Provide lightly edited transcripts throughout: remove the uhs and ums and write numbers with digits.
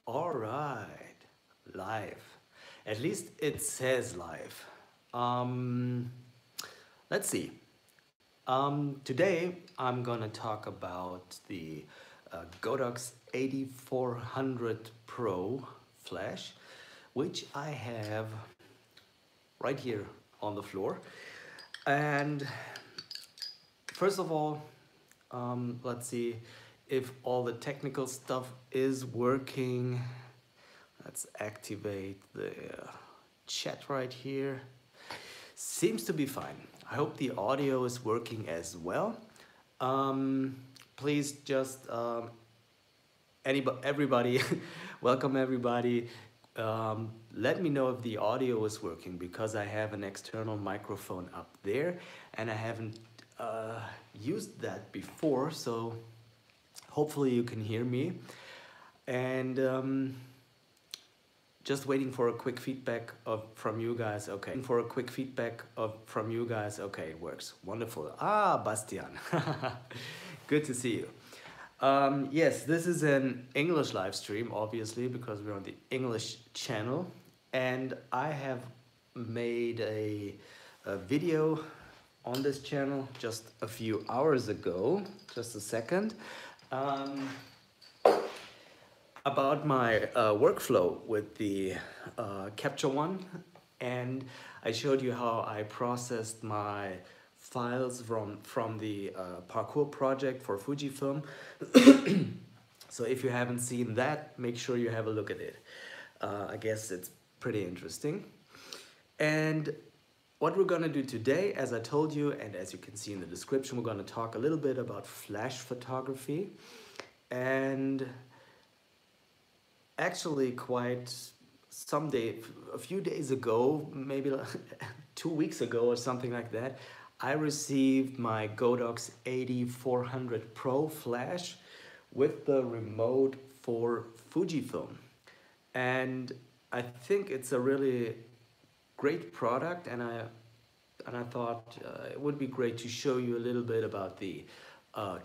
All right, live. At least it says live. Let's see. Today I'm gonna talk about the Godox AD400 Pro flash, which I have right here on the floor. And first of all, let's see if all the technical stuff is working. Let's activate the chat right here. Seems to be fine. I hope the audio is working as well. Please just everybody, welcome everybody. Let me know if the audio is working because I have an external microphone up there and I haven't used that before, so hopefully you can hear me. And just waiting for a quick feedback from you guys. Okay. For a quick feedback from you guys. Okay, it works. Wonderful. Ah, Bastian. Good to see you. Yes, this is an English live stream, obviously, because we're on the English channel. And I have made a video on this channel just a few hours ago. Just a second. About my workflow with the Capture One, and I showed you how I processed my files from the parkour project for Fujifilm. So if you haven't seen that, make sure you have a look at it. I guess it's pretty interesting. And what we're gonna do today, as I told you, and as you can see in the description, we're gonna talk a little bit about flash photography. And actually a few days ago, maybe 2 weeks ago or something like that, I received my Godox AD400 Pro flash with the remote for Fujifilm. And I think it's a really great product, and I thought it would be great to show you a little bit about the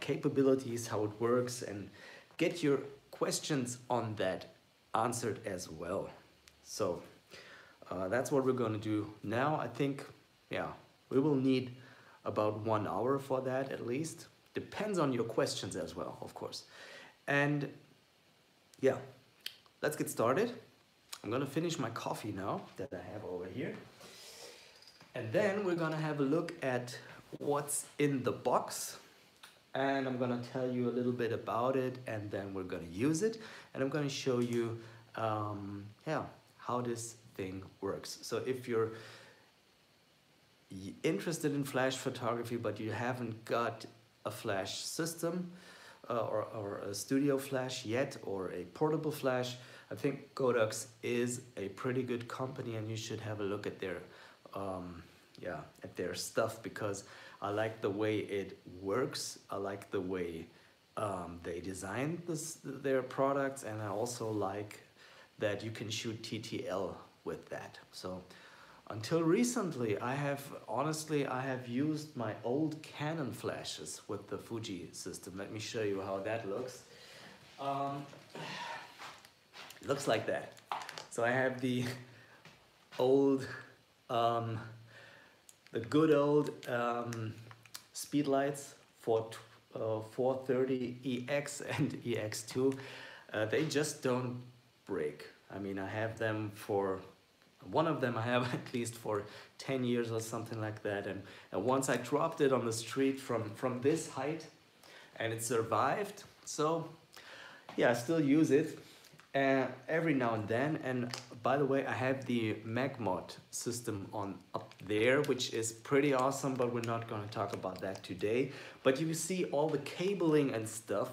capabilities, how it works, and get your questions on that answered as well. So that's what we're going to do now. I think, yeah, we will need about 1 hour for that at least. Depends on your questions as well, of course. And yeah, let's get started. I'm gonna finish my coffee now that I have over here. And then we're gonna have a look at what's in the box. And I'm gonna tell you a little bit about it, and then we're gonna use it, and I'm gonna show you how this thing works. So if you're interested in flash photography but you haven't got a flash system or a studio flash yet, or a portable flash, I think Godox is a pretty good company, and you should have a look at their stuff, because I like the way it works. I like the way they design their products, and I also like that you can shoot TTL with that. So until recently, I have used my old Canon flashes with the Fuji system. Let me show you how that looks. It looks like that. So I have the old the good old speedlights for 430 EX and EX2. They just don't break. I mean, I have them for, one of them I have at least for 10 years or something like that. And once I dropped it on the street from this height, and it survived. So yeah, I still use it every now and then. And by the way, I have the MagMod system on up there, which is pretty awesome, but we're not going to talk about that today. But you see all the cabling and stuff.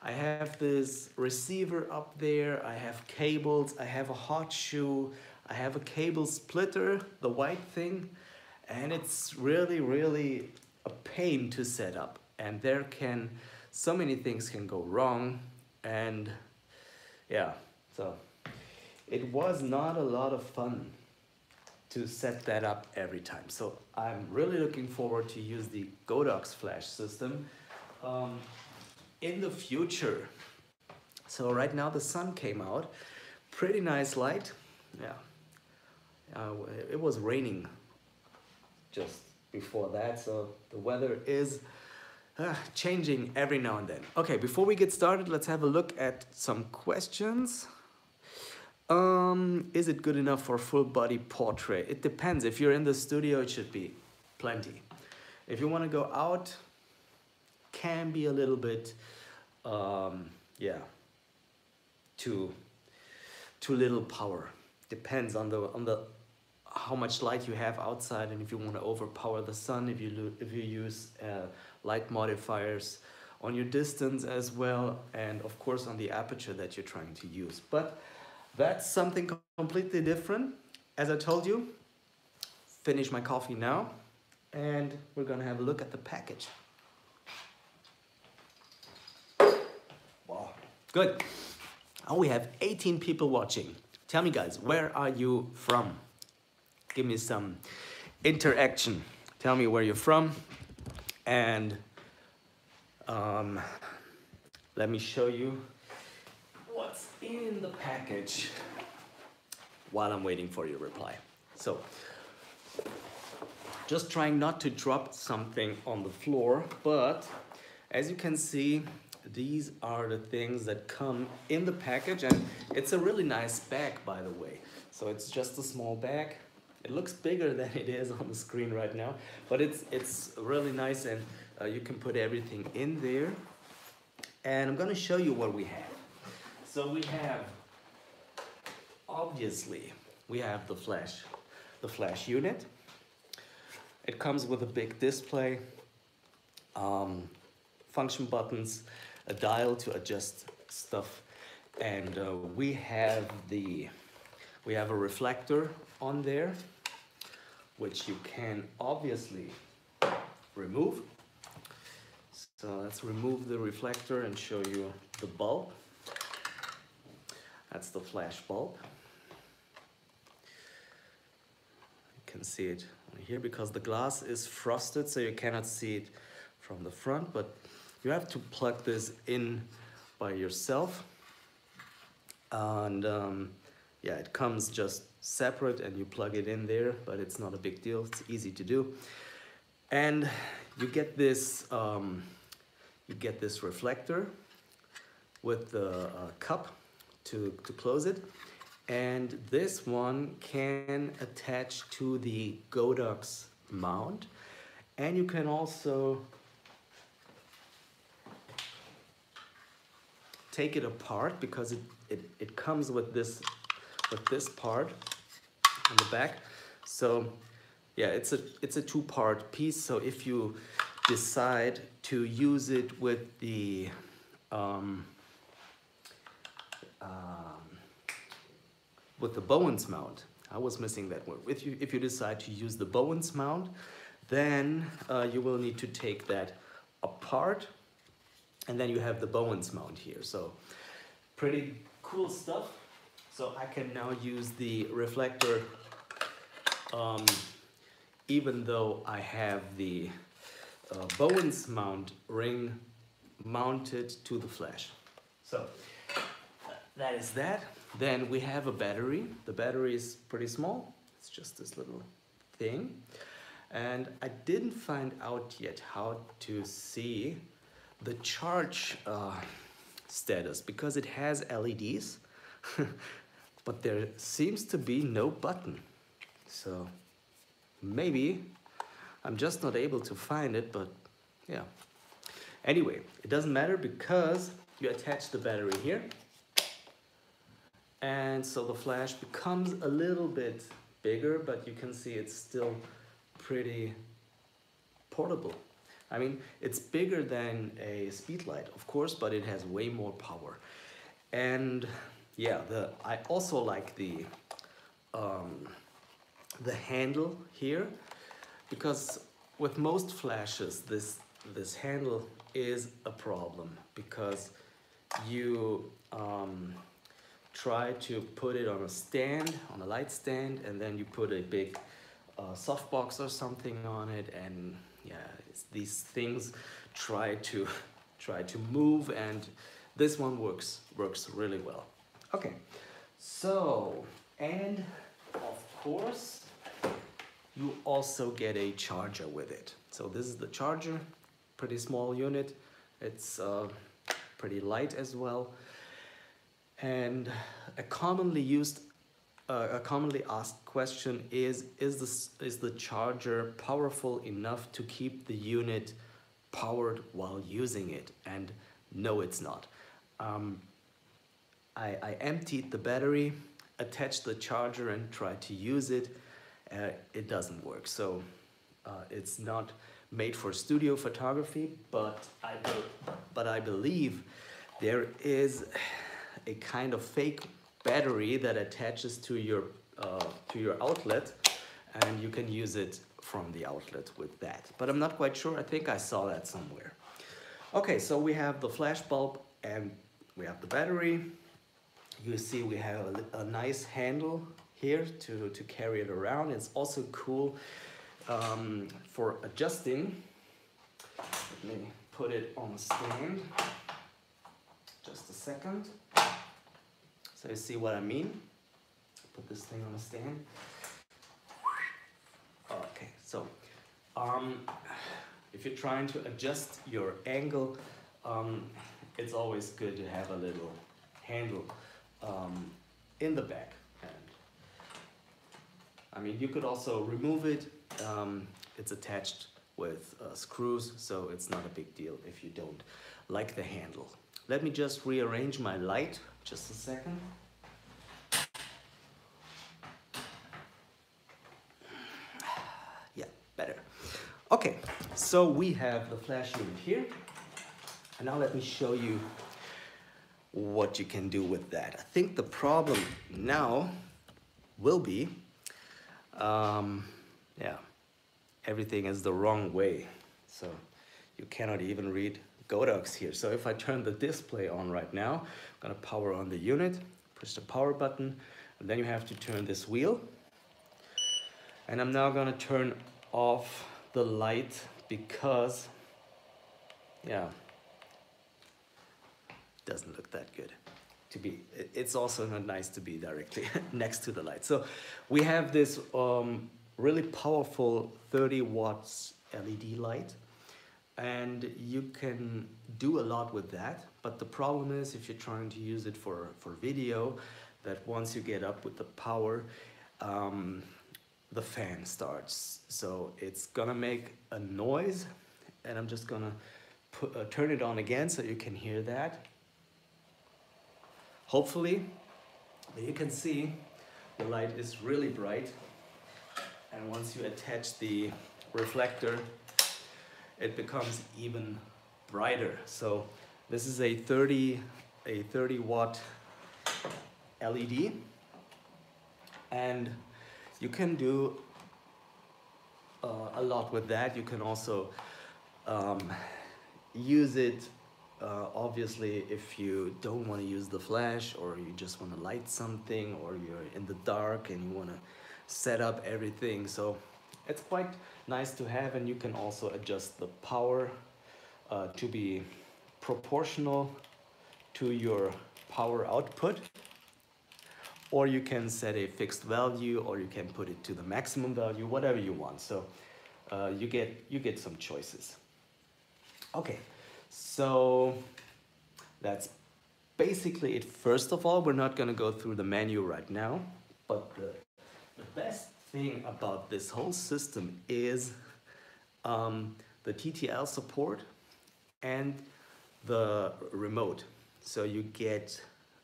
I have this receiver up there, I have cables, I have a hot shoe, I have a cable splitter, the white thing, and it's really, really a pain to set up. And so many things can go wrong, and yeah, so it was not a lot of fun to set that up every time. So I'm really looking forward to use the Godox flash system in the future. So right now the sun came out, pretty nice light. Yeah, it was raining just before that, so the weather is changing every now and then. Okay, before we get started, let's have a look at some questions. Is it good enough for full body portrait? It depends. If you're in the studio, it should be plenty. If you want to go out, can be a little bit, yeah, too little power. Depends on the how much light you have outside, and if you want to overpower the sun, if you use light modifiers on your distance as well, and of course on the aperture that you're trying to use. But that's something completely different. As I told you, finish my coffee now, and we're gonna have a look at the package. Wow, good. Oh, we have 18 people watching. Tell me guys, where are you from? Give me some interaction. Tell me where you're from, and let me show you what's in the package while I'm waiting for your reply. So, just trying not to drop something on the floor, but as you can see, these are the things that come in the package, and it's a really nice bag, by the way. So it's just a small bag. It looks bigger than it is on the screen right now, but it's really nice, and you can put everything in there. And I'm gonna show you what we have. So we have, obviously, we have the flash unit. It comes with a big display, function buttons, a dial to adjust stuff, and we have a reflector on there, which you can obviously remove. So let's remove the reflector and show you the bulb. That's the flash bulb. You can see it here because the glass is frosted, so you cannot see it from the front, but you have to plug this in by yourself. And yeah, it comes just separate and you plug it in there, but it's not a big deal, it's easy to do. And you get this reflector with the cup to close it. And this one can attach to the Godox mount. And you can also take it apart because it comes with this part on the back. So yeah, it's a two-part piece. So if you decide to use it with the Bowens mount, I was missing that word. If you decide to use the Bowens mount, then you will need to take that apart, and then you have the Bowens mount here. So pretty cool stuff. So I can now use the reflector even though I have the Bowens mount ring mounted to the flash. So that is that. Then we have a battery. The battery is pretty small. It's just this little thing. And I didn't find out yet how to see the charge status because it has LEDs, but there seems to be no button. So maybe I'm just not able to find it, but yeah. Anyway, it doesn't matter because you attach the battery here. And so the flash becomes a little bit bigger, but you can see it's still pretty portable. I mean, it's bigger than a speedlight, of course, but it has way more power. And yeah, I also like the handle here, because with most flashes, this handle is a problem because you try to put it on a stand, on a light stand, and then you put a big softbox or something on it, and yeah, these things try to move, and this one works really well. Okay, so, and of course, you also get a charger with it. So this is the charger, pretty small unit. It's pretty light as well. And a commonly asked question is the charger powerful enough to keep the unit powered while using it? And no, it's not. I emptied the battery, attached the charger and tried to use it. It doesn't work. So it's not made for studio photography, but I believe there is a kind of fake battery that attaches to your outlet, and you can use it from the outlet with that. But I'm not quite sure. I think I saw that somewhere. Okay, so we have the flash bulb and we have the battery. You see we have a nice handle here to carry it around. It's also cool for adjusting. Let me put it on a stand. Just a second. So you see what I mean? Put this thing on a stand. Okay, so if you're trying to adjust your angle, it's always good to have a little handle in the back. And I mean, you could also remove it. It's attached with screws, so it's not a big deal if you don't like the handle. Let me just rearrange my light, just a second. Yeah, better. Okay, so we have the flash unit here. And now let me show you what you can do with that. I think the problem now will be, yeah, everything is the wrong way. So you cannot even read Godox here. So if I turn the display on right now, I'm gonna power on the unit, push the power button, and then you have to turn this wheel. And I'm now gonna turn off the light because, yeah, doesn't look that good. It's also not nice to be directly next to the light. So we have this really powerful 30 watts LED light, and you can do a lot with that. But the problem is, if you're trying to use it for video, that once you get up with the power, the fan starts. So it's gonna make a noise, and I'm just gonna turn it on again so you can hear that. Hopefully, you can see the light is really bright, and once you attach the reflector, it becomes even brighter. So this is a 30 watt LED, and you can do a lot with that. You can also use it obviously if you don't want to use the flash, or you just want to light something, or you're in the dark and you want to set up everything. So it's quite nice to have, and you can also adjust the power to be proportional to your power output, or you can set a fixed value, or you can put it to the maximum value, whatever you want. So you get some choices. Okay, so that's basically it. First of all, we're not going to go through the menu right now, but the best thing about this whole system is the TTL support and the remote. So you get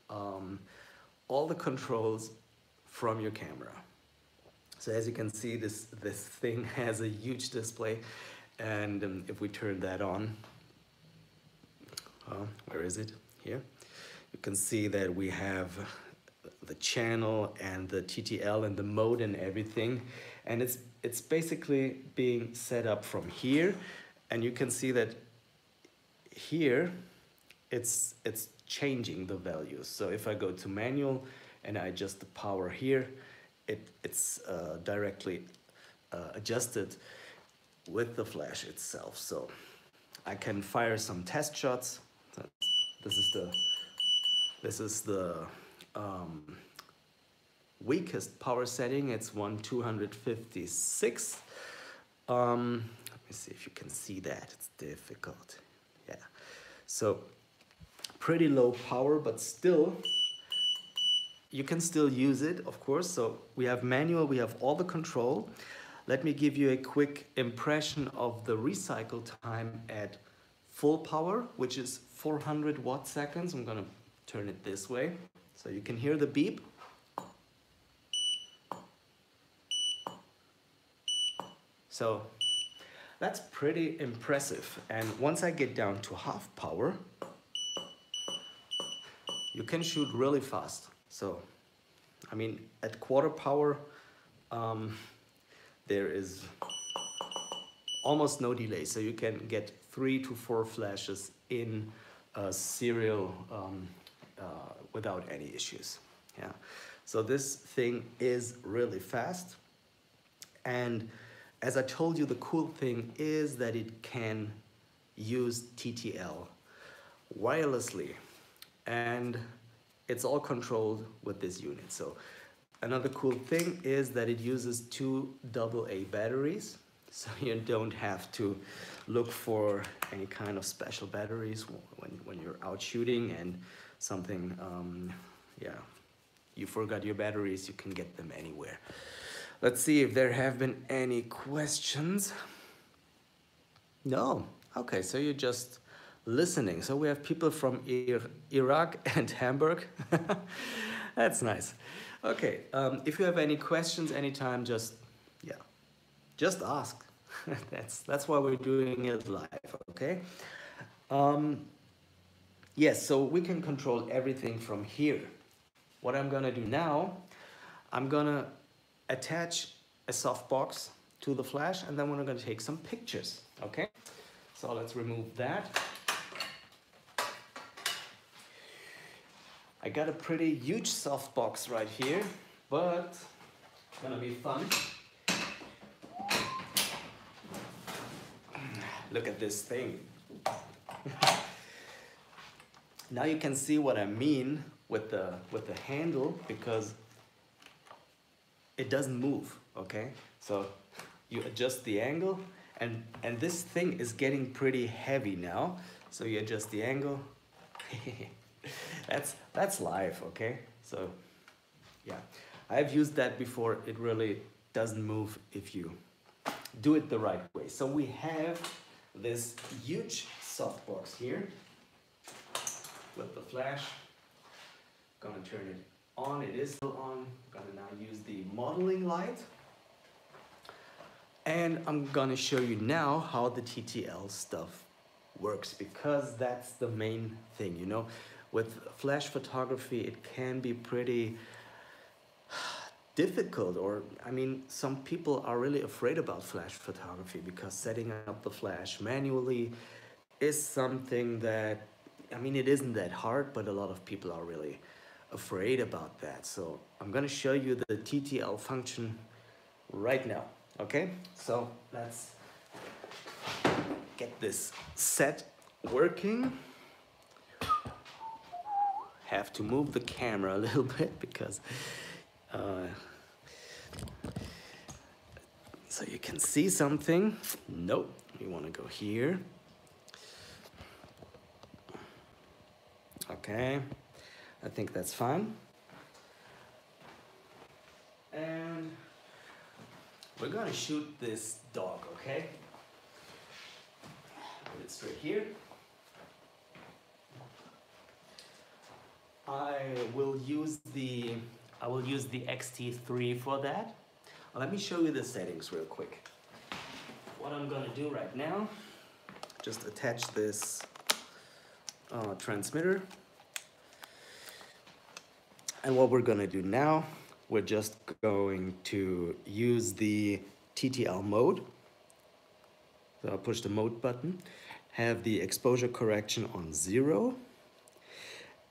all the controls from your camera. So as you can see, this thing has a huge display, and if we turn that on, where is it? Here. You can see that we have the channel and the TTL and the mode and everything, and it's basically being set up from here, and you can see that here it's changing the values. So if I go to manual and I adjust the power here, it's directly adjusted with the flash itself. So I can fire some test shots. this is the weakest power setting. It's 1/256. Let me see if you can see that. It's difficult. Yeah. So pretty low power, but still you can still use it, of course. So we have manual, we have all the control. Let me give you a quick impression of the recycle time at full power, which is 400 watt seconds. I'm gonna turn it this way so you can hear the beep. So that's pretty impressive. And once I get down to half power, you can shoot really fast. So, I mean, at quarter power, there is almost no delay. So you can get 3 to 4 flashes in a serial without any issues. Yeah. So this thing is really fast. And as I told you, the cool thing is that it can use TTL wirelessly. And it's all controlled with this unit. So another cool thing is that it uses 2 AA batteries. So you don't have to look for any kind of special batteries when you're out shooting and something, yeah, you forgot your batteries, you can get them anywhere. Let's see if there have been any questions. No. Okay, so you're just listening. So we have people from Iraq and Hamburg. That's nice. Okay, if you have any questions anytime, just ask. That's why we're doing it live, okay? Yes, so we can control everything from here. What I'm gonna do now, I'm gonna attach a softbox to the flash, and then we're gonna take some pictures, okay? So let's remove that. I got a pretty huge softbox right here, but it's gonna be fun. Look at this thing. Now you can see what I mean with the handle, because it doesn't move, okay? So you adjust the angle, and this thing is getting pretty heavy now. So you adjust the angle. That's live, okay? So yeah, I've used that before. It really doesn't move if you do it the right way. So we have this huge softbox here with the flash. Gonna turn it on. It is still on. Gonna now use the modeling light. And I'm gonna show you now how the TTL stuff works, because that's the main thing, you know. With flash photography, it can be pretty difficult, or I mean, some people are really afraid about flash photography because setting up the flash manually is something that, I mean, it isn't that hard, but a lot of people are really afraid about that. So I'm gonna show you the TTL function right now, okay? So let's get this set working. Have to move the camera a little bit because so you can see something. Nope, we want to go here. Okay, I think that's fine. And we're gonna shoot this dog, okay? Put it straight here. I will use the X-T3 for that. Let me show you the settings real quick. What I'm gonna do right now, just attach this transmitter. And what we're gonna do now, we're just going to use the TTL mode. So I'll push the mode button, have the exposure correction on 0.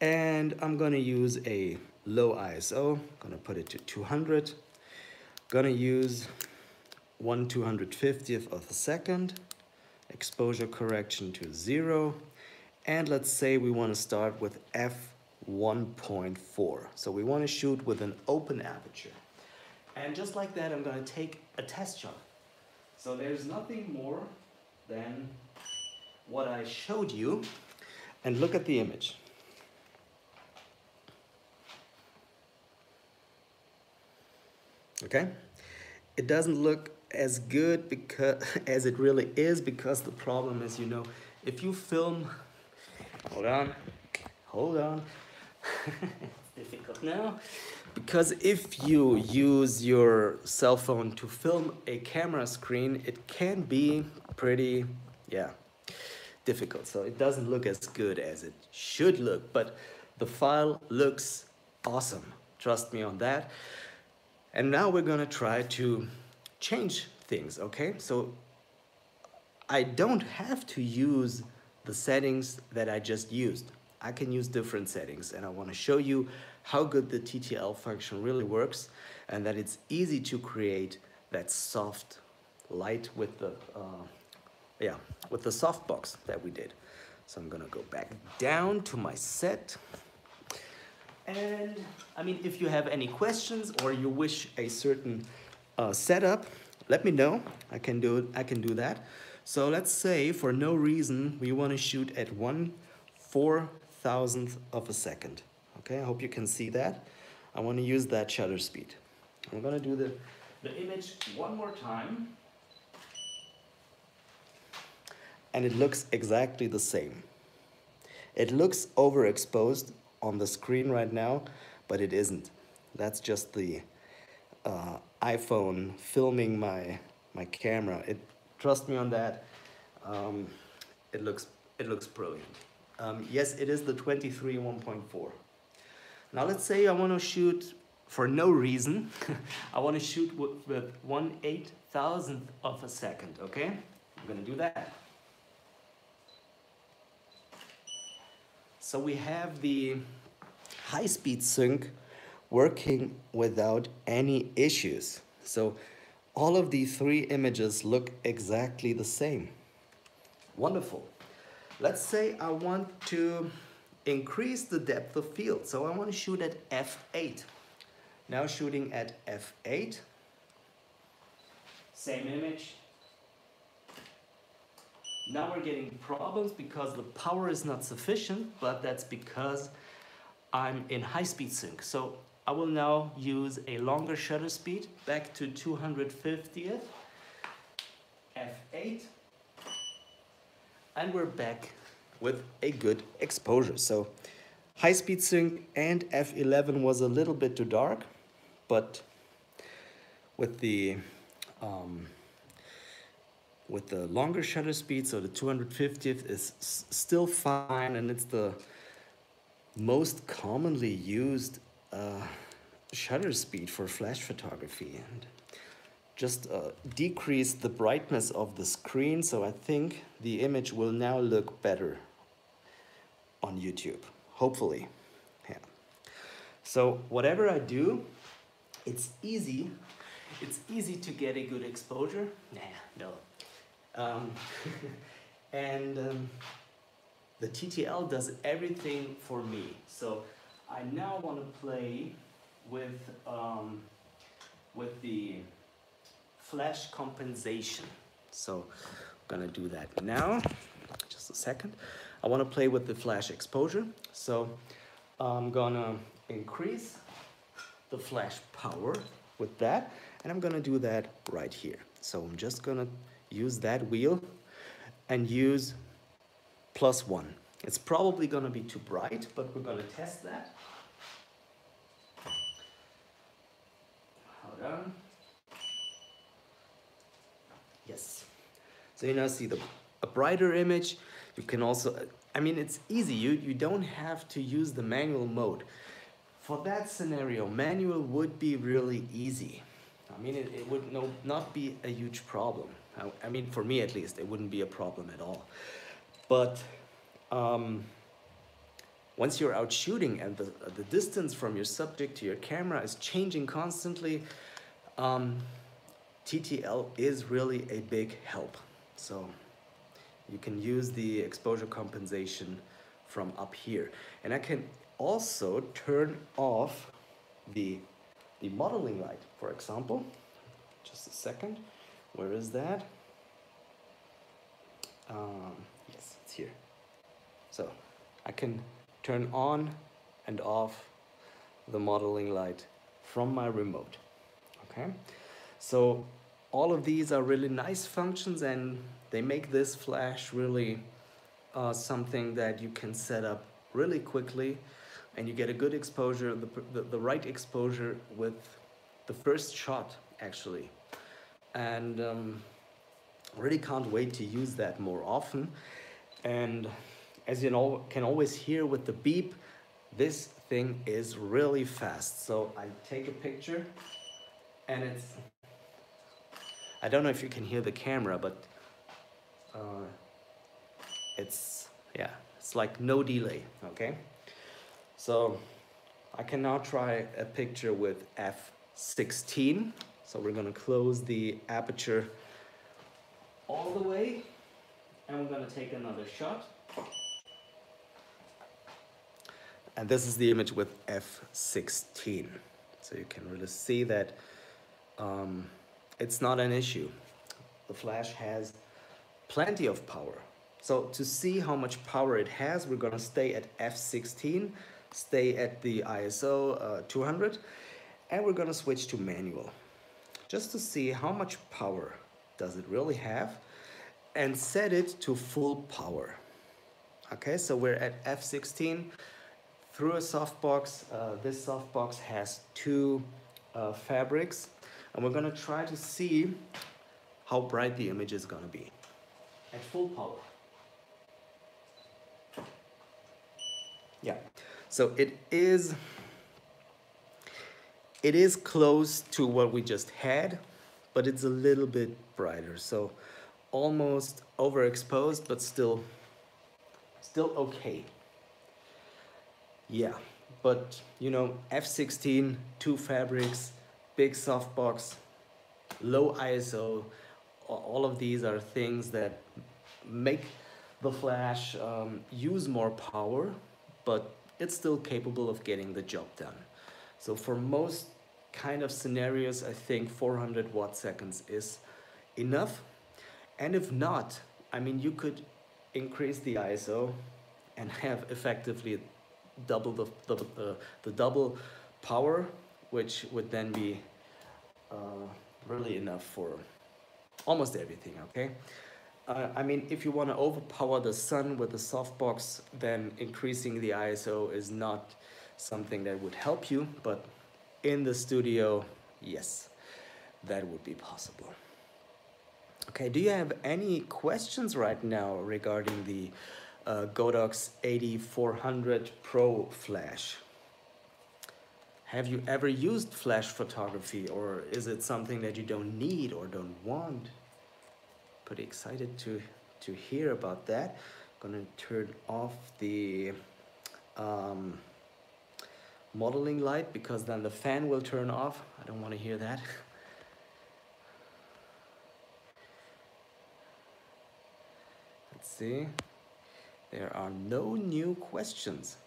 And I'm gonna use a low ISO, gonna put it to 200. Gonna use 1/250th of a second, exposure correction to 0, And let's say we want to start with f1.4. So we want to shoot with an open aperture. And just like that, I'm going to take a test shot. So there's nothing more than what I showed you. And look at the image. Okay? It doesn't look as good because as it really is, because the problem is, you know, if you film, hold on, it's difficult now, because if you use your cell phone to film a camera screen, it can be pretty, difficult. So it doesn't look as good as it should look, but the file looks awesome. Trust me on that. And now we're gonna try to change things, okay? So I don't have to use the settings that I just used. I can use different settings, and I wanna show you how good the TTL function really works, and that it's easy to create that soft light with the softbox that we did. So I'm gonna go back down to my set. And I mean, if you have any questions or you wish a certain setup, let me know. I can do that. So let's say for no reason we want to shoot at 1/4000th of a second. Okay, I hope you can see that. I want to use that shutter speed. I'm gonna do the image one more time. And it looks exactly the same. It looks overexposed on the screen right now, but it isn't. That's just the iPhone filming my camera. Trust me on that. It looks brilliant. Yes, it is the 23 1.4. Now let's say I want to shoot for no reason. I want to shoot with 1/8000th of a second. Okay, I'm gonna do that. So we have the high-speed sync working without any issues. So all of the three images look exactly the same. Wonderful. Let's say I want to increase the depth of field. So I want to shoot at f8. Now shooting at f8. Same image. Now we're getting problems because the power is not sufficient, but that's because I'm in high-speed sync. So I will now use a longer shutter speed, back to 250th, f8, and we're back with a good exposure. So high-speed sync and f11 was a little bit too dark, but with the longer shutter speed, so the 250th is still fine, and it's the most commonly used shutter speed for flash photography, and just decrease the brightness of the screen. So I think the image will now look better on YouTube, hopefully. Yeah. So whatever I do, it's easy to get a good exposure. The TTL does everything for me. So I now want to play with the flash compensation. So I'm gonna do that now. Just a second. I want to play with the flash exposure. So I'm gonna increase the flash power with that, and I'm gonna do that right here. So I'm just gonna use that wheel and use +1. It's probably gonna be too bright, but we're gonna test that. Hold on. Yes. So you now see a brighter image. You can also, I mean, it's easy. You don't have to use the manual mode. For that scenario, manual would be really easy. I mean, it would not be a huge problem. I mean, for me at least, it wouldn't be a problem at all. But once you're out shooting and the distance from your subject to your camera is changing constantly, TTL is really a big help. So you can use the exposure compensation from up here. And I can also turn off the modeling light, for example. Just a second, where is that? Yes, it's here. So I can turn on and off the modeling light from my remote. Okay, so all of these are really nice functions, and they make this flash really something that you can set up really quickly, and you get a good exposure, the right exposure with the first shot actually. And really can't wait to use that more often. And as you know, can always hear with the beep, this thing is really fast. So I take a picture, and I don't know if you can hear the camera, but it's like no delay. Okay, so I can now try a picture with f/16. So we're gonna close the aperture all the way, and we're gonna take another shot. And this is the image with f/16. So you can really see that it's not an issue. The flash has plenty of power. So to see how much power it has, we're gonna stay at f/16, stay at the ISO 200, and we're gonna switch to manual, just to see how much power does it really have, and set it to full power. Okay, so we're at f/16 through a softbox. This softbox has two fabrics, and we're gonna try to see how bright the image is gonna be at full power. Yeah, so it is close to what we just had, but it's a little bit brighter. So almost overexposed, but still okay. Yeah, but you know, f/16, two fabrics, big softbox, low ISO, all of these are things that make the flash use more power, but it's still capable of getting the job done. So for most kind of scenarios, I think 400 watt-seconds is enough. And if not, I mean, you could increase the ISO and have effectively double the double power, which would then be really enough for almost everything. Okay, I mean, if you want to overpower the sun with a softbox, then increasing the ISO is not something that would help you, but in the studio, yes, that would be possible. Okay, do you have any questions right now regarding the Godox AD400 Pro flash? Have you ever used flash photography, or is it something that you don't need or don't want? Pretty excited to hear about that. Gonna turn off the modeling light, because then the fan will turn off. I don't want to hear that. Let's see. There are no new questions.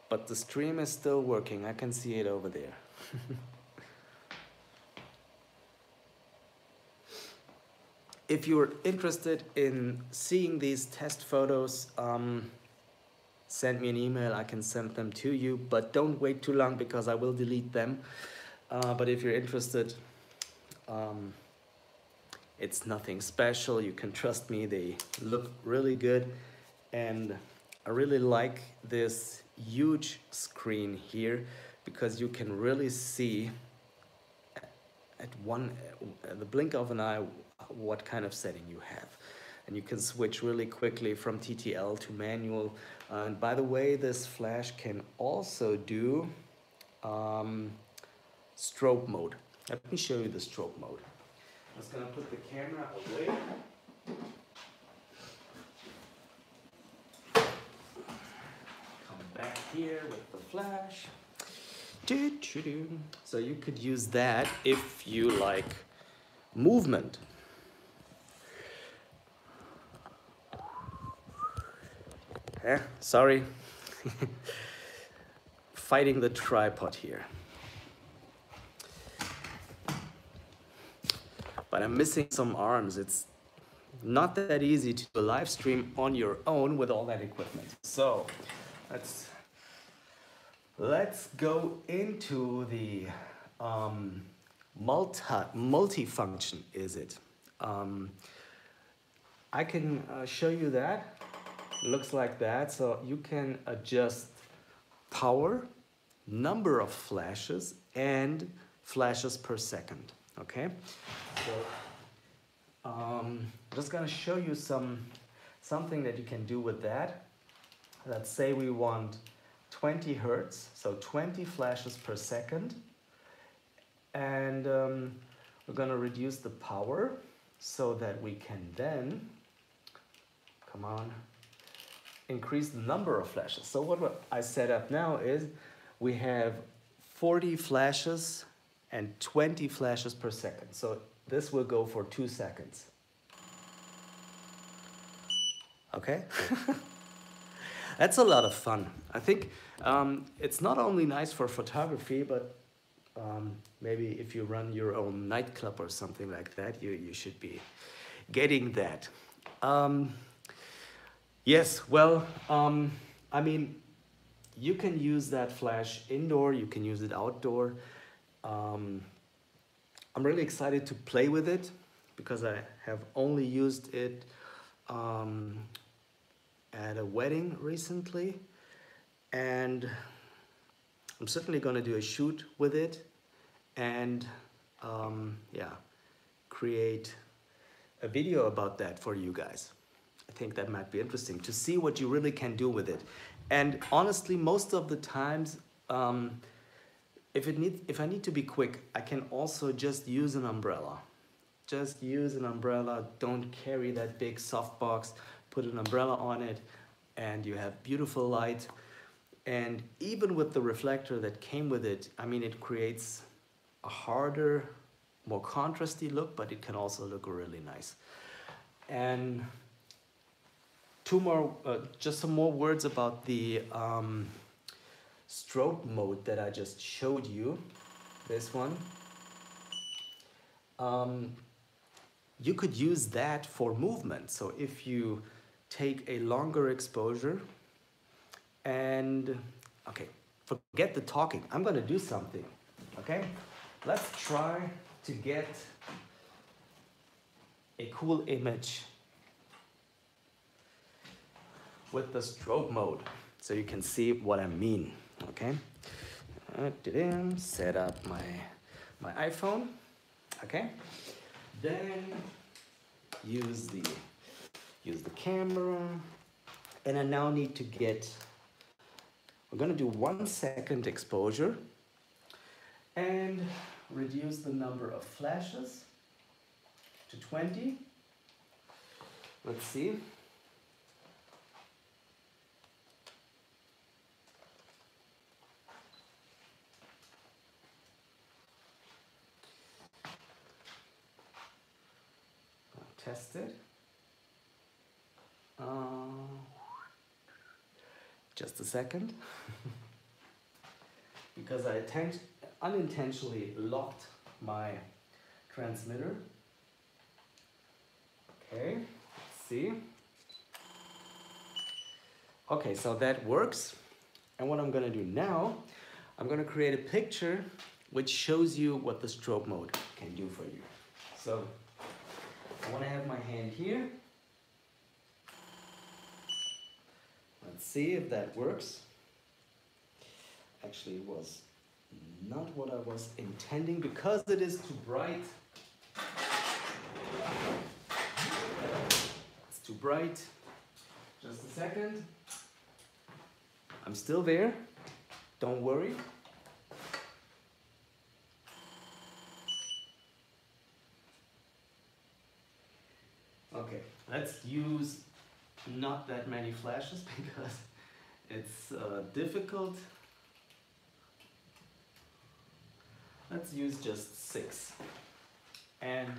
But the stream is still working. I can see it over there. If you're interested in seeing these test photos, send me an email. I can send them to you, but don't wait too long because I will delete them. But if you're interested, it's nothing special. You can trust me. They look really good, and I really like this huge screen here, because you can really see at the blink of an eye what kind of setting you have, and you can switch really quickly from TTL to manual. And by the way, this flash can also do strobe mode. Let me show you the strobe mode. I'm just gonna put the camera away. Back here with the flash. So you could use that if you like movement. Sorry. Fighting the tripod here. But I'm missing some arms. It's not that easy to do a live stream on your own with all that equipment. So let's go into the multi-function, is it? I can show you that. It looks like that. So you can adjust power, number of flashes, and flashes per second. Okay, so I'm just gonna show you something that you can do with that. Let's say we want 20 Hertz, so 20 flashes per second, and we're gonna reduce the power so that we can then, come on, increase the number of flashes. So what I set up now is we have 40 flashes and 20 flashes per second. So this will go for 2 seconds. Okay? That's a lot of fun. I think it's not only nice for photography, but maybe if you run your own nightclub or something like that, you should be getting that. Yes, well, I mean, you can use that flash indoor, you can use it outdoor. I'm really excited to play with it because I have only used it at a wedding recently, and I'm certainly going to do a shoot with it and yeah, create a video about that for you guys. I think that might be interesting to see what you really can do with it. And honestly, most of the times, if I need to be quick, I can also just use an umbrella. Just use an umbrella, don't carry that big softbox, put an umbrella on it, and you have beautiful light. And even with the reflector that came with it, I mean, it creates a harder, more contrasty look, but it can also look really nice. And just some more words about the strobe mode that I just showed you, this one. You could use that for movement. So if you take a longer exposure and, okay, forget the talking. I'm gonna do something, okay? Let's try to get a cool image with the strobe mode so you can see what I mean, okay? Set up my iPhone, okay? Then use the camera, and I now need to get, we're gonna do 1 second exposure and reduce the number of flashes to 20. Let's see. Test it. Just a second. Because I unintentionally locked my transmitter. Okay, let's see. Okay, so that works. And what I'm gonna do now, I'm gonna create a picture which shows you what the strobe mode can do for you. So I want to have my hand here. Let's see if that works. Actually, it was not what I was intending because it is too bright. It's too bright. Just a second. I'm still there. Don't worry. Okay, let's use not that many flashes because it's difficult. Let's use just 6 and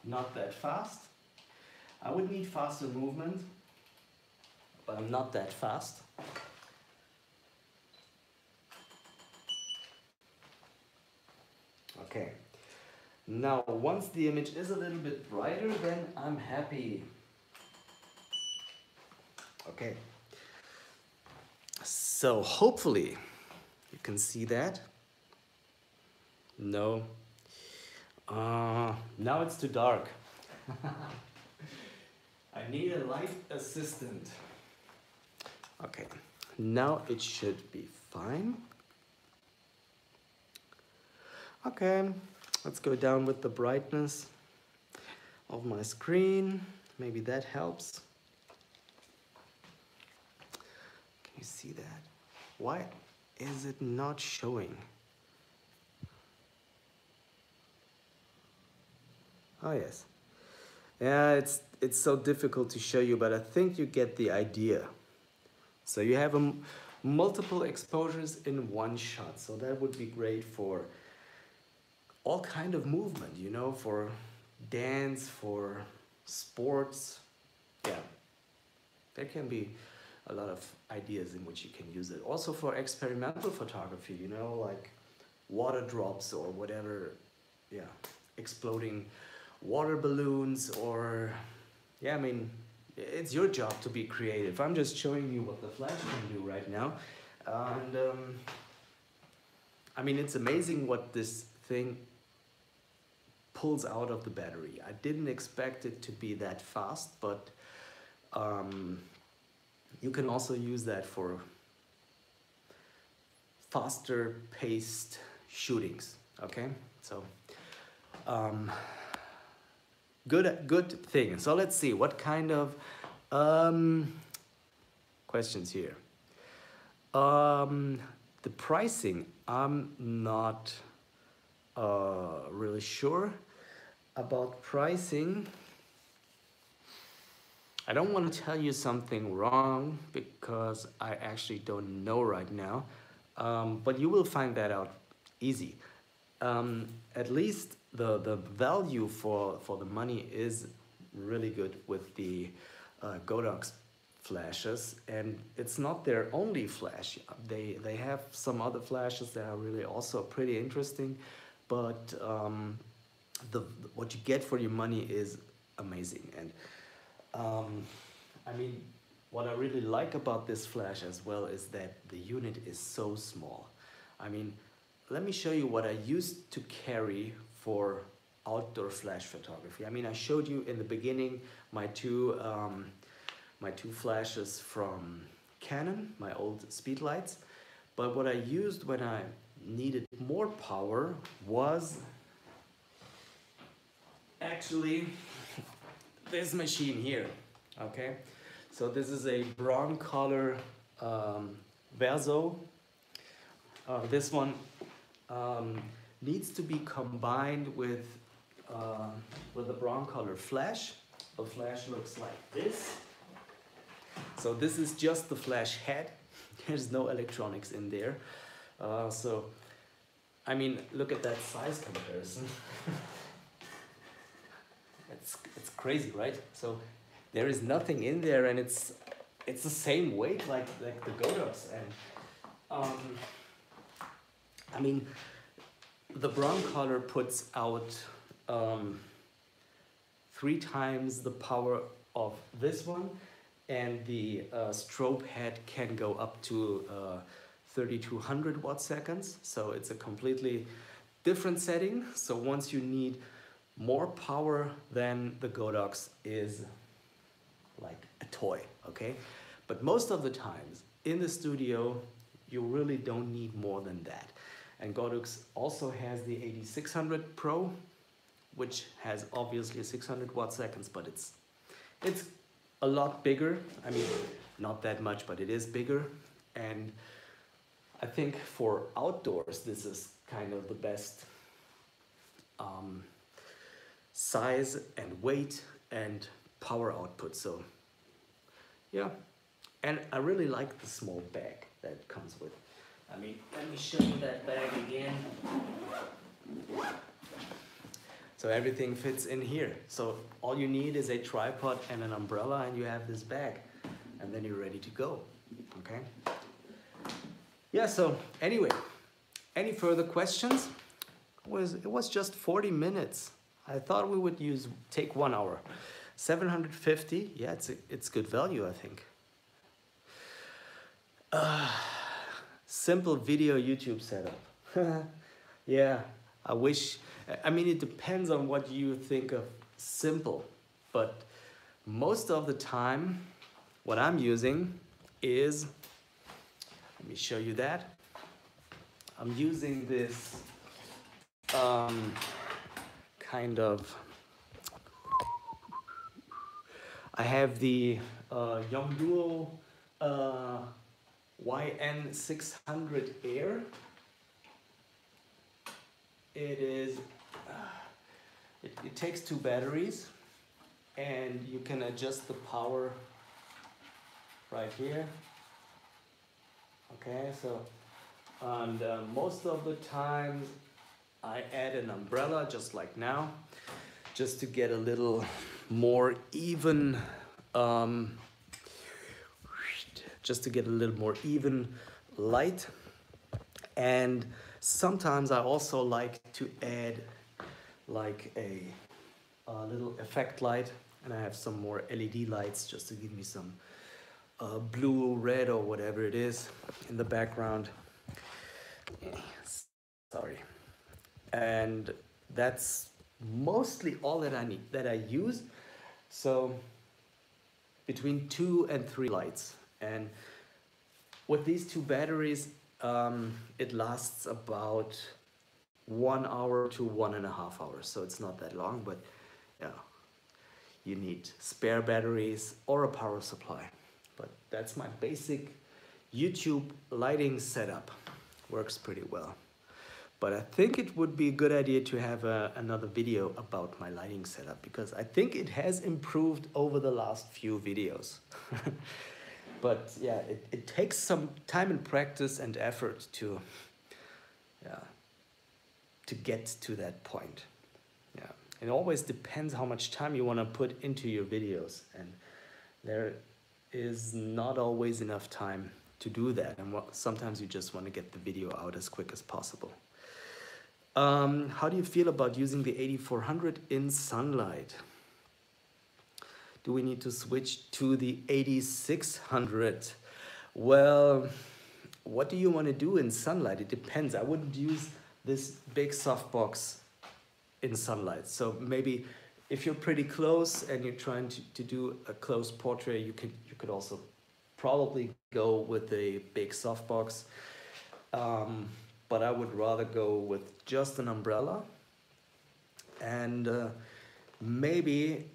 not that fast. I would need faster movement. but I'm not that fast. Okay, now once the image is a little bit brighter, then I'm happy. Okay, so hopefully you can see that. No, now it's too dark. I need a light assistant. Okay, now it should be fine. Okay, let's go down with the brightness of my screen. Maybe that helps. Can you see that? Why is it not showing? Oh yes. Yeah, it's so difficult to show you, but I think you get the idea. So you have multiple exposures in one shot. So that would be great for all kind of movement, you know, for dance, for sports. Yeah, there can be a lot of ideas in which you can use it. Also for experimental photography, you know, like water drops or whatever. Yeah, exploding water balloons, or yeah, I mean, it's your job to be creative. I'm just showing you what the flash can do right now. And I mean, it's amazing what this thing pulls out of the battery. I didn't expect it to be that fast, but you can also use that for faster paced shootings. Okay, so good thing. So let's see what kind of questions here. The pricing, I'm not really sure about pricing. I don't want to tell you something wrong because I actually don't know right now, but you will find that out easy. At least the value for the money is really good with the Godox flashes, and it's not their only flash. They have some other flashes that are really also pretty interesting, but what you get for your money is amazing. And I mean, what I really like about this flash as well is that the unit is so small. I mean, let me show you what I used to carry for outdoor flash photography. I mean, I showed you in the beginning my two flashes from Canon, my old speedlights. But what I used when I needed more power was actually this machine here. Okay, so this is a brown color Verso. This one needs to be combined with a brown color flash. The flash looks like this. So this is just the flash head. There's no electronics in there. So, I mean, look at that size comparison. It's crazy, right? So there is nothing in there, and it's the same weight like the Godox. And I mean, the brown color puts out 3 times the power of this one, and the strobe head can go up to 3200 watt seconds. So it's a completely different setting. So once you need more power, then the Godox is like a toy, okay? But most of the times in the studio, you really don't need more than that. And Godox also has the AD600 Pro, which has obviously 600 watt seconds, but it's a lot bigger. I mean, not that much, but it is bigger. And I think for outdoors, this is kind of the best size and weight and power output. So yeah, and I really like the small bag that it comes with. I mean, let me show you that bag again. So everything fits in here. So all you need is a tripod and an umbrella, and you have this bag. and then you're ready to go, okay? Yeah, so anyway, any further questions? It was just 40 minutes. I thought we would take 1 hour. 750, yeah, it's good value, I think. Simple video YouTube setup. Yeah, I wish, I mean, it depends on what you think of simple, but most of the time, what I'm using is, let me show you that. I'm using this kind of, I have the Yongnuo YN600 Air. It is, it takes 2 batteries, and you can adjust the power right here. Okay, so, and most of the times I add an umbrella, just like now, just to get a little more even, light. And sometimes I also like to add like a little effect light, and I have some more LED lights just to give me some blue, red, or whatever it is in the background. Sorry. And that's mostly all that I need, that I use. So between 2 and 3 lights. And with these 2 batteries, it lasts about 1 hour to 1.5 hours. So it's not that long, but yeah, you need spare batteries or a power supply. But that's my basic YouTube lighting setup. Works pretty well. But I think it would be a good idea to have another video about my lighting setup, because I think it has improved over the last few videos. But yeah, it takes some time and practice and effort to get to that point. Yeah, it always depends how much time you want to put into your videos, and there is not always enough time to do that, and sometimes you just want to get the video out as quick as possible. How do you feel about using the 8400 in sunlight? Do we need to switch to the 8600? Well, what do you want to do in sunlight? It depends. I wouldn't use this big softbox in sunlight. So maybe if you're pretty close and you're trying to do a close portrait, you could also probably go with a big softbox. But I would rather go with just an umbrella. And maybe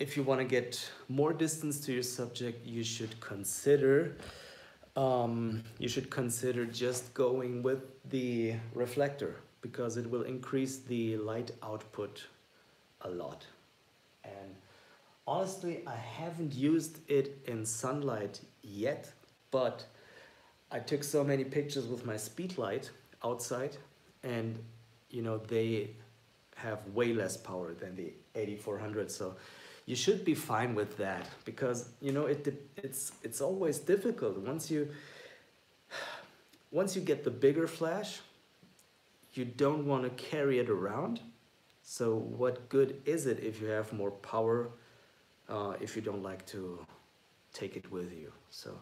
if you want to get more distance to your subject, you should consider just going with the reflector, because it will increase the light output a lot. And honestly, I haven't used it in sunlight yet, but I took so many pictures with my speedlight outside, and you know, they have way less power than the 8400, so you should be fine with that, because you know, it's always difficult once you get the bigger flash. You don't want to carry it around, so what good is it if you have more power if you don't like to take it with you? So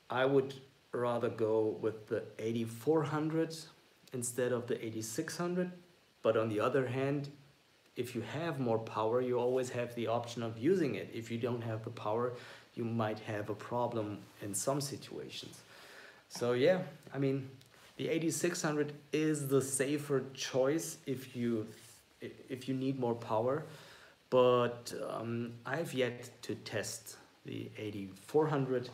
I would rather go with the 8400 instead of the 8600. But on the other hand, if you have more power, you always have the option of using it. If you don't have the power, you might have a problem in some situations. So yeah, I mean, the 8600 is the safer choice if you need more power. But I've yet to test the 8400.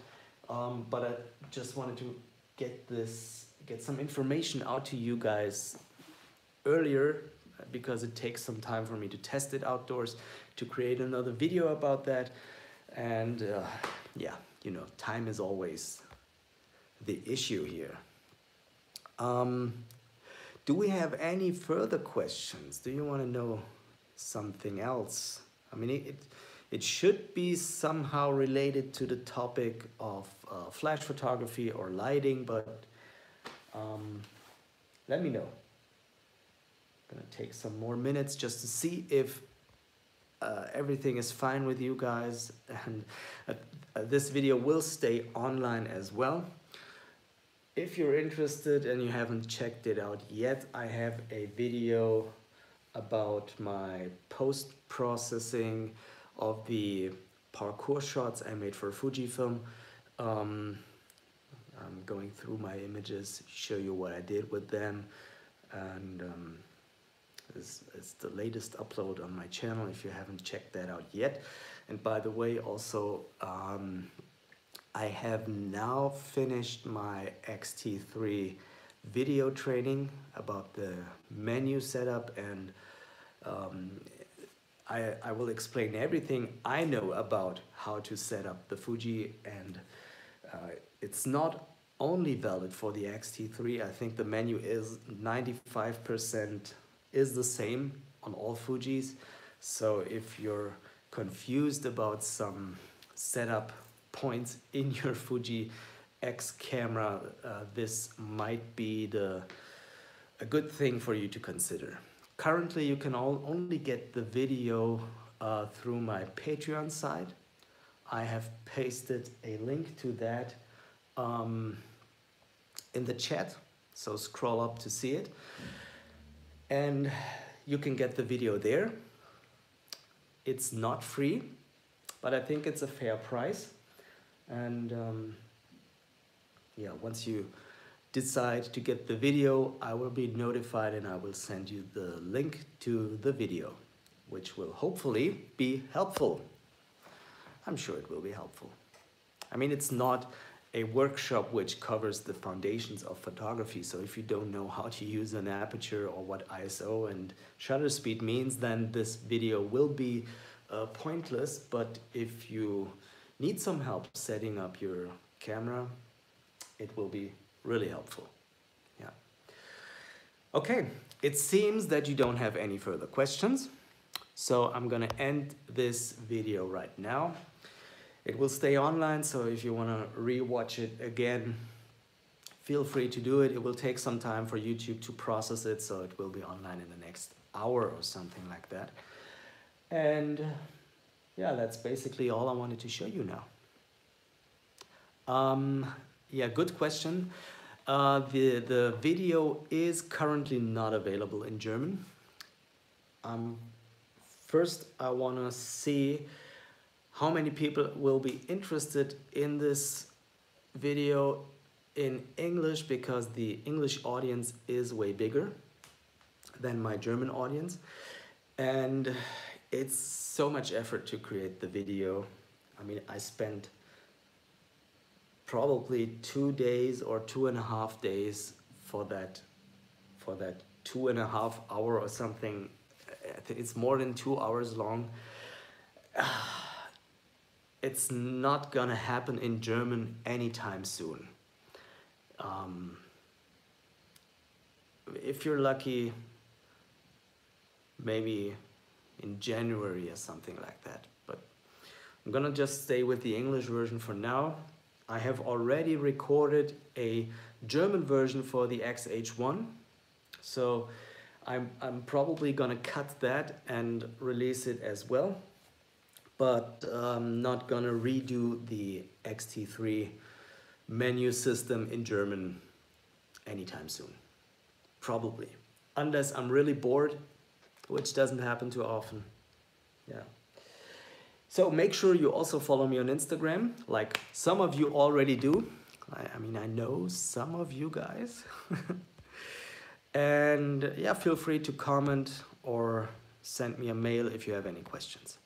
But I just wanted to get some information out to you guys earlier, because it takes some time for me to test it outdoors, to create another video about that. And yeah, you know, time is always the issue here. Do we have any further questions? Do you want to know something else? I mean, It should be somehow related to the topic of flash photography or lighting, but let me know. I'm gonna take some more minutes just to see if everything is fine with you guys, and this video will stay online as well. If you're interested and you haven't checked it out yet, I have a video about my post-processing of the parkour shots I made for Fujifilm. I'm going through my images, show you what I did with them, and it's the latest upload on my channel if you haven't checked that out yet. And by the way, also I have now finished my X-T3 video training about the menu setup, and I will explain everything I know about how to set up the Fuji, and it's not only valid for the X-T3. I think the menu is 95% is the same on all Fujis. So if you're confused about some setup points in your Fuji X camera, this might be a good thing for you to consider. Currently, you can only get the video through my Patreon site. I have pasted a link to that in the chat, so scroll up to see it. And you can get the video there. It's not free, but I think it's a fair price. And yeah, once you decide to get the video, I will be notified and I will send you the link to the video, which will hopefully be helpful. I'm sure it will be helpful. I mean, it's not a workshop which covers the foundations of photography. So if you don't know how to use an aperture or what ISO and shutter speed means, then this video will be pointless. But if you need some help setting up your camera, it will be really helpful. Yeah. Okay, it seems that you don't have any further questions. So I'm gonna end this video right now. It will stay online, so if you wanna re-watch it again, feel free to do it. It will take some time for YouTube to process it, so it will be online in the next hour or something like that. And yeah, that's basically all I wanted to show you now. Yeah, good question. The video is currently not available in German. First, I want to see how many people will be interested in this video in English, because the English audience is way bigger than my German audience. And it's so much effort to create the video. I mean, I spent probably 2 days or 2.5 days for that 2.5 hour or something. I think it's more than 2 hours long. It's not gonna happen in German anytime soon. If you're lucky, maybe in January or something like that. But I'm gonna just stay with the English version for now. I have already recorded a German version for the XH1, so I'm probably gonna cut that and release it as well, but I'm not gonna redo the X-T3 menu system in German anytime soon, probably, unless I'm really bored, which doesn't happen too often. Yeah. So make sure you also follow me on Instagram, like some of you already do. I mean, I know some of you guys. And yeah, feel free to comment or send me a mail if you have any questions.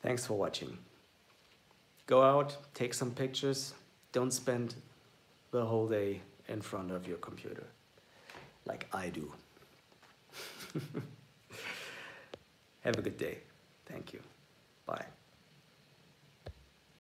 Thanks for watching. Go out, take some pictures. Don't spend the whole day in front of your computer like I do. Have a good day. Thank you. Bye.